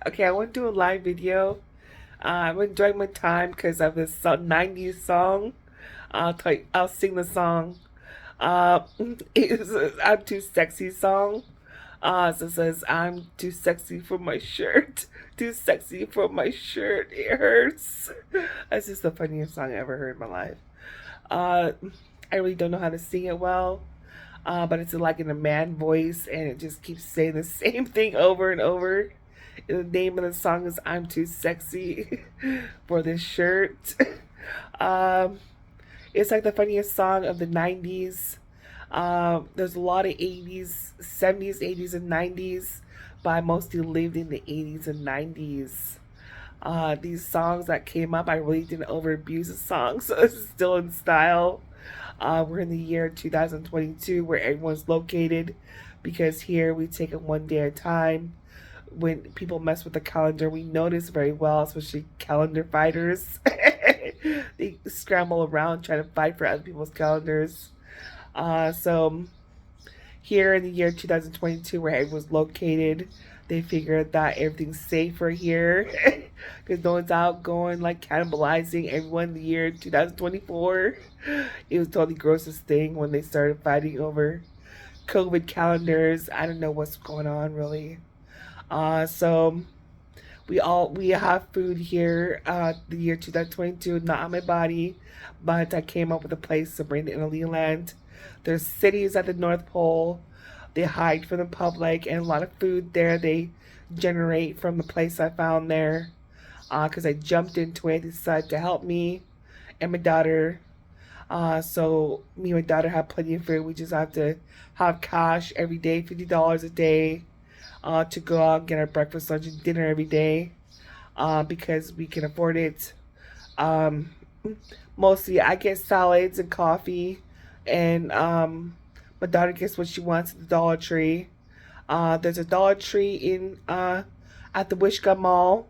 Okay, I want to do a live video. I'm enjoying my time because of this 90s song. I'll sing the song. Uh, it's I'm Too Sexy song. So it says, I'm too sexy for my shirt. Too sexy for my shirt. It hurts. That's just the funniest song I ever heard in my life. Uh, I really don't know how to sing it well. But it's like in a man voice, and it just keeps saying the same thing over and over. The name of the song is "I'm Too Sexy for This Shirt." um, it's like the funniest song of the '90s. There's a lot of '80s, '70s, '80s, and '90s, but I mostly lived in the '80s and '90s. These songs that came up, I really didn't overabuse the song, so it's still in style. We're in the year 2022 where everyone's located because here we take it one day at a time. When people mess with the calendar, we notice very well, especially calendar fighters. They scramble around trying to fight for other people's calendars. So here in the year 2022, where everyone's located, they figured that everything's safer here because no one's out going like cannibalizing everyone in the year 2024. It was totally grossest thing when they started fighting over COVID calendars. I don't know what's going on really. So we have food here. The year 2022, not on my body, but I came up with a place to bring to Italy land. There's cities at the North Pole. They hide from the public, and a lot of food there they generate from the place I found there. Because I jumped into it, they decided to help me and my daughter. So me and my daughter have plenty of food. We just have to have cash every day, $50 a day, to go out and get our breakfast, lunch, and dinner every day, because we can afford it. Um, Mostly, I get salads and coffee, and my daughter gets what she wants at the Dollar Tree. There's a Dollar Tree in at the Wishka Mall,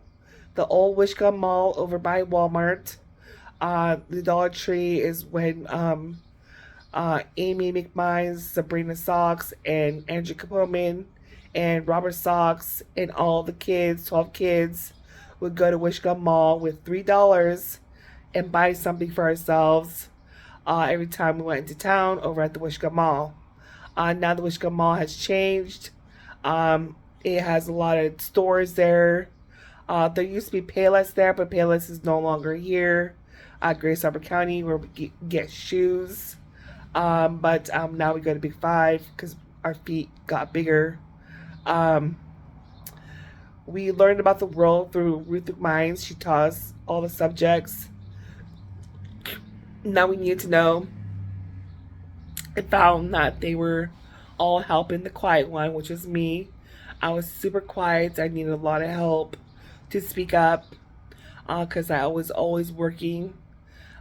the old Wishka Mall over by Walmart. The Dollar Tree is when Amy McMines, Sabrina Sox, and Andrew Kapoman, and Robert Sox, and all the kids, 12 kids, would go to Wishgum Mall with $3 and buy something for ourselves every time we went into town over at the Wishgum Mall. Now the Wishgum Mall has changed. It has a lot of stores there. There used to be Payless there, but Payless is no longer here. Grace Harbor County, where we get shoes. But now we go to Big Five because our feet got bigger. Um, we learned about the world through Ruth McMines. She taught us all the subjects. Now we need to know and found that they were all helping the quiet one, which was me. I was super quiet. I needed a lot of help to speak up because I was always working.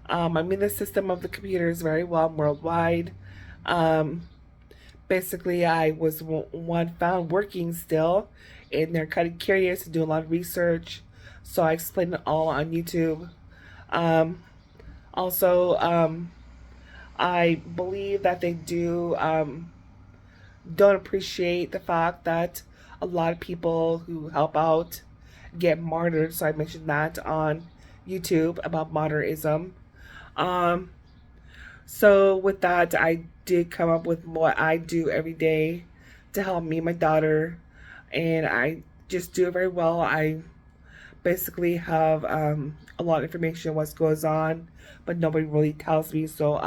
I'm in the system of the computers very well. I'm worldwide. Um, Basically, I was one found working still, and they're kind of curious to do a lot of research, so I explained it all on YouTube. Um, also, I believe that they don't appreciate the fact that a lot of people who help out get martyred. So I mentioned that on YouTube about martyrism. Um, so with that, I did come up with what I do every day to help me and my daughter, and I just do it very well. I basically have a lot of information on what goes on, but nobody really tells me. So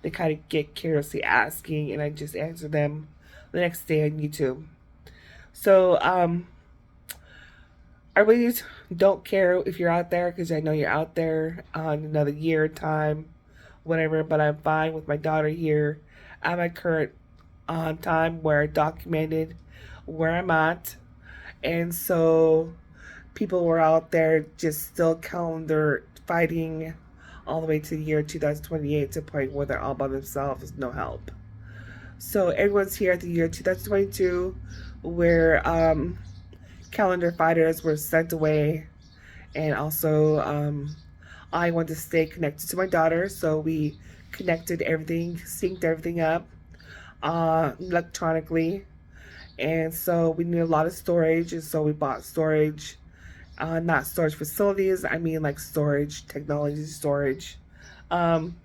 they kind of get curiously asking, and I just answer them the next day on YouTube. So I really don't care if you're out there because I know you're out there on another year time, whatever. But I'm fine with my daughter here at my current time where I documented where I'm at, and so people were out there just still calendar fighting all the way to the year 2028 to a point where they're all by themselves with no help. So everyone's here at the year 2022 where calendar fighters were sent away, and also I wanted to stay connected to my daughter, so we connected everything, synced everything up electronically, And so we need a lot of storage, and so we bought storage. Not storage facilities, I mean like storage, technology storage. Um,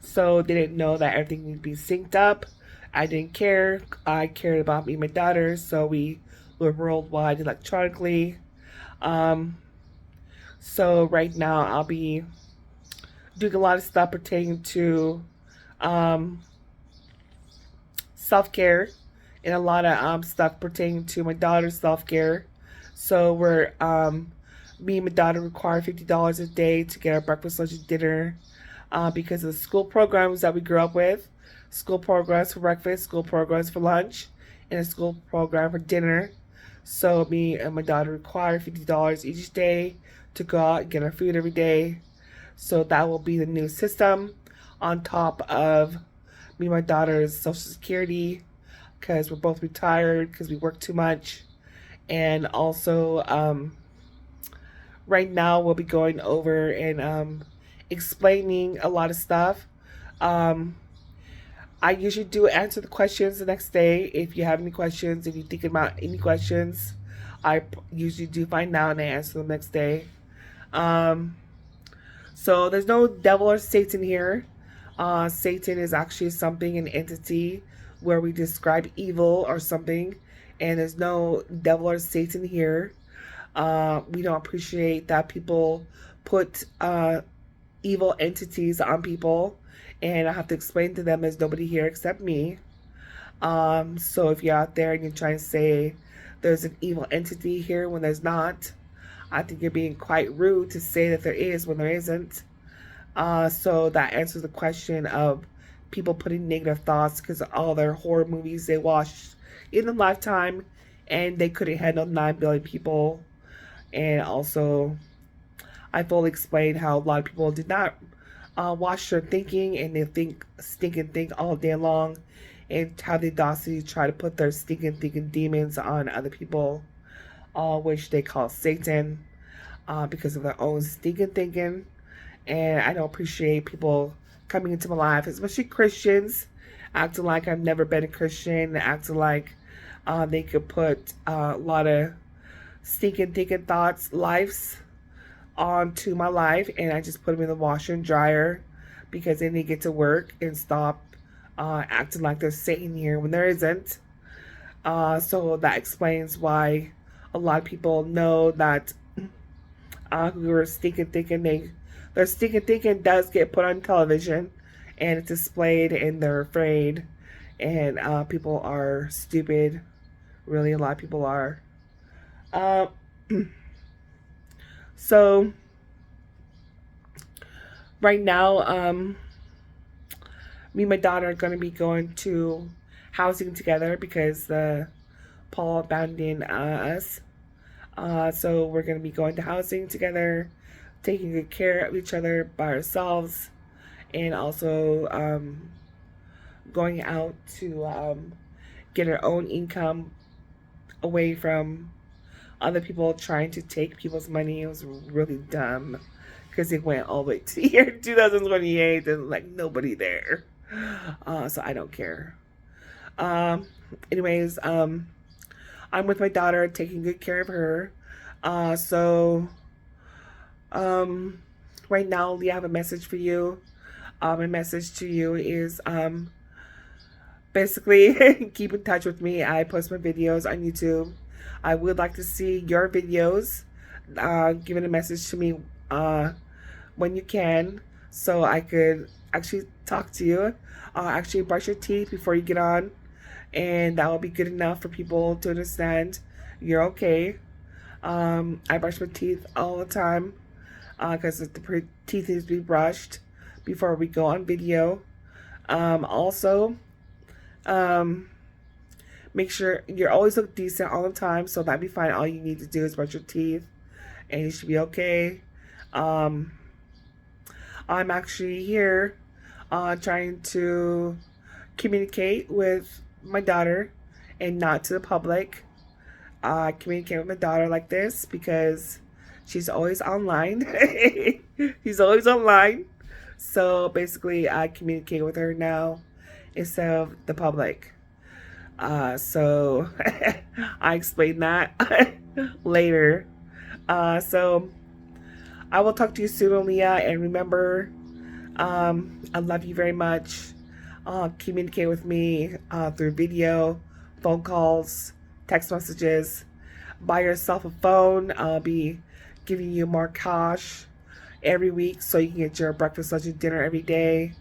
so they didn't know that everything needed to be synced up. I didn't care. I cared about me and my daughter, so we were worldwide electronically. Um, so right now I'll be doing a lot of stuff pertaining to um, self care and a lot of stuff pertaining to my daughter's self care. So me and my daughter require $50 a day to get our breakfast, lunch, and dinner because of the school programs that we grew up with. School programs for breakfast, school programs for lunch, and a school program for dinner. So me and my daughter require $50 each day to go out and get our food every day. So that will be the new system on top of me and my daughter's Social Security because we're both retired because we work too much. And also, right now we'll be going over and explaining a lot of stuff. Um, I usually do answer the questions the next day. If you have any questions, if you're thinking about any questions, usually do find out and I answer them next day. Um, so there's no devil or Satan here. Satan is actually something, an entity where we describe evil or something, and there's no devil or Satan here. We don't appreciate that people put evil entities on people, and I have to explain to them there's nobody here except me. So if you're out there and you're trying to say there's an evil entity here when there's not, I think you're being quite rude to say that there is when there isn't. So that answers the question of people putting negative thoughts because of all their horror movies they watched in a lifetime and they couldn't handle 9 billion people. And also, I fully explained how a lot of people did not watch their thinking and they stinking think all day long and how the audacity try to put their stinking thinking demons on other people, which they call Satan because of their own stinking thinking. And I don't appreciate people coming into my life, especially Christians, acting like I've never been a Christian, acting like they could put a lot of stinking thinking thoughts, lives onto my life, and I just put them in the washer and dryer because then they get to work and stop acting like there's Satan here when there isn't. So that explains why a lot of people know that who are stinking thinking their stinking thinking does get put on television and it's displayed and they're afraid and people are stupid. Really, a lot of people are. So right now, me and my daughter are going to be going to housing together because Paul abandoned us. So we're going to be going to housing together, taking good care of each other by ourselves, and also going out to get our own income away from other people trying to take people's money. It was really dumb because it went all the way to the year 2028 and like nobody there. So I don't care. Anyways, I'm with my daughter, taking good care of her. So right now, Leah, I have a message for you. My message to you is basically keep in touch with me. I post my videos on YouTube. I would like to see your videos. Give it a message to me when you can so I could actually talk to you. Actually brush your teeth before you get on, and that will be good enough for people to understand you're okay. I brush my teeth all the time because the teeth needs to be brushed before we go on video. Also, make sure you always look decent all the time, so that'd be fine. All you need to do is brush your teeth, and you should be okay. I'm actually here trying to communicate with my daughter and not to the public. I communicate with my daughter like this because she's always online. She's always online. So basically, I communicate with her now instead of the public. So I explain that later. So I will talk to you soon, Aaliyah, and remember, I love you very much. Communicate with me through video, phone calls, text messages. Buy yourself a phone. I'll be giving you more cash every week so you can get your breakfast, lunch, and dinner every day.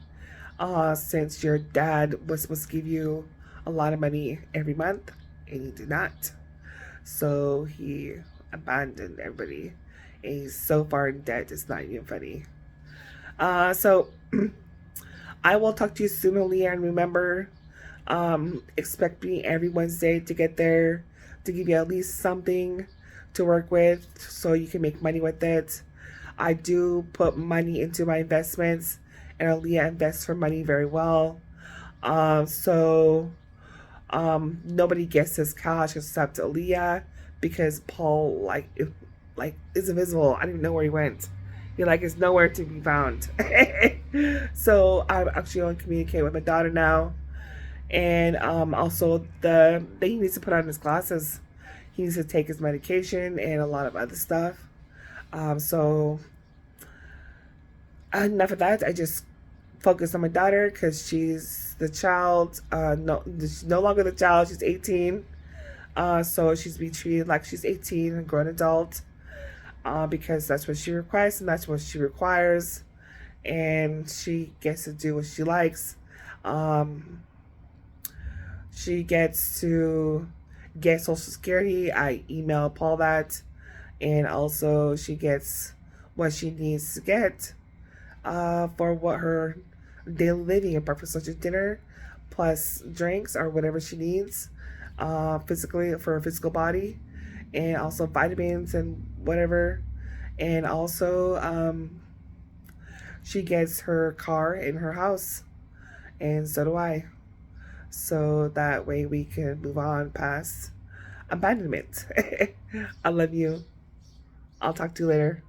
Since your dad was supposed to give you a lot of money every month and he did not. So he abandoned everybody. And he's so far in debt, it's not even funny. So I will talk to you soon, Leah, and remember, expect me every Wednesday to get there to give you at least something to work with so you can make money with it. I do put money into my investments, and Aaliyah invests her money very well. So nobody gets his cash except Aaliyah because Paul like is invisible. I don't even know where he went. He like is nowhere to be found. So I'm actually on communicate with my daughter now, and also the he needs to put on his glasses. He needs to take his medication and a lot of other stuff. So enough of that. I just focus on my daughter because she's the child. No, she's no longer the child. She's 18. So she's being treated like she's 18, a grown adult. Because that's what she requires and that's what she requires, and she gets to do what she likes. Um, she gets to get Social Security. I email Paul that, and also she gets what she needs to get for what her daily living and breakfast, lunch, and dinner, plus drinks or whatever she needs physically for her physical body, and also vitamins and whatever. And also, she gets her car in her house, and so do I. So that way we can move on past abandonment. I love you. I'll talk to you later.